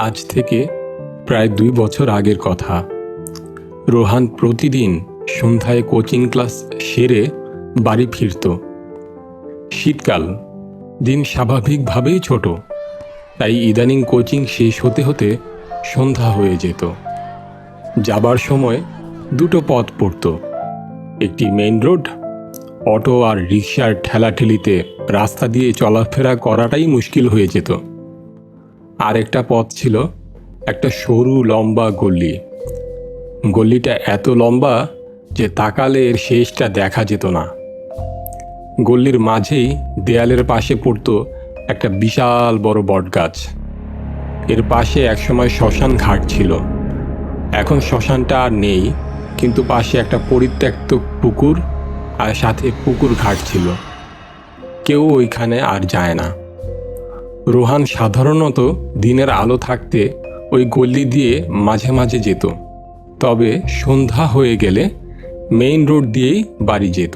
আজ থেকে প্রায় ২ বছর আগের কথা। রোহান প্রতিদিন সন্ধ্যায় কোচিং ক্লাস সেরে বাড়ি ফিরত। শীতকাল, দিন স্বাভাবিকভাবেই ছোট, তাই ইদানিং কোচিং শেষ হতে হতে সন্ধ্যা হয়ে যেত। যাবার সময় দুটো পথ পড়ত, একটি মেইন রোড। অটো আর রিকশার ঠেলাঠেলিতে রাস্তা দিয়ে চলাফেরা করাটাই মুশকিল হয়ে যেত। আর একটা পথ ছিল একটা সরু লম্বা গলি। গলিটা এত লম্বা যে তাকালে এর শেষটা দেখা যেত না। গলির মাঝেই দেয়ালের পাশে পড়ত একটা বিশাল বড় বটগাছ। এর পাশে একসময় শ্মশান ঘাট ছিল। এখন শ্মশানটা আর নেই, কিন্তু পাশে একটা পরিত্যক্ত পুকুর আর সাথে পুকুর ঘাট ছিল। কেউ ওইখানে আর যায় না। রোহান সাধারণত দিনের আলো থাকতে ওই গলি দিয়ে মাঝে মাঝে যেত, তবে সন্ধ্যা হয়ে গেলে মেইন রোড দিয়েই বাড়ি যেত।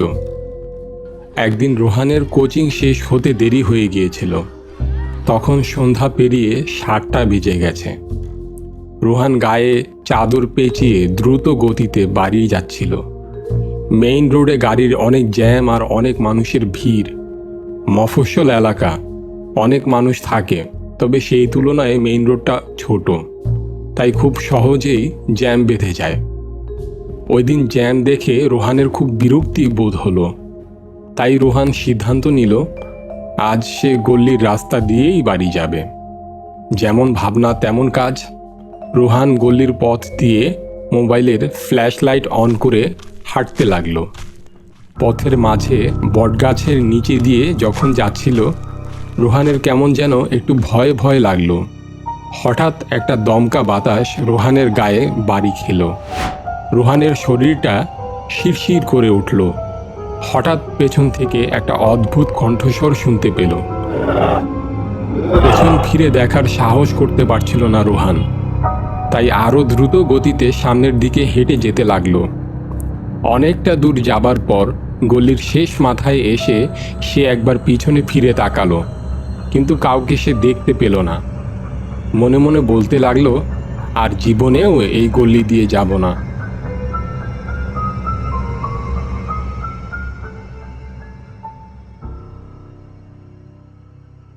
একদিন রোহানের কোচিং শেষ হতে দেরি হয়ে গিয়েছিল। তখন সন্ধ্যা পেরিয়ে ৭টা বেজে গেছে। রোহান গায়ে চাদর পেঁচিয়ে দ্রুত গতিতে বাড়ি যাচ্ছিল। মেইন রোডে গাড়ির অনেক জ্যাম আর অনেক মানুষের ভিড়। মফস্বল এলাকা, অনেক মানুষ থাকে, তবে সেই তুলনায় মেইন রোডটা ছোট, তাই খুব সহজেই জ্যাম বেঁধে যায়। ওই দিন জ্যাম দেখে রোহানের খুব বিরক্তি বোধ হলো। তাই রোহান সিদ্ধান্ত নিল আজ সে গলির রাস্তা দিয়েই বাড়ি যাবে। যেমন ভাবনা তেমন কাজ। রোহান গলির পথ দিয়ে মোবাইলের ফ্ল্যাশ লাইট অন করে হাঁটতে লাগলো। পথের মাঝে বটগাছের নিচে দিয়ে যখন যাচ্ছিল, রোহানের কেমন যেন একটু ভয় ভয় লাগলো। হঠাৎ একটা দমকা বাতাস রোহানের গায়ে বাড়ি খেলো। রোহানের শরীরটা শিরশির করে উঠল। হঠাৎ পেছন থেকে একটা অদ্ভুত কণ্ঠস্বর শুনতে পেল। পেছন ফিরে দেখার সাহস করতে পারছিল না রোহান, তাই আরও দ্রুত গতিতে সামনের দিকে হেঁটে যেতে লাগলো। অনেকটা দূর যাবার পর গলির শেষ মাথায় এসে সে একবার পিছনে ফিরে তাকালো, কিন্তু কাউকে সে দেখতে পেল না। মনে মনে বলতে লাগলো, আর জীবনেও এই গলি দিয়ে যাব না।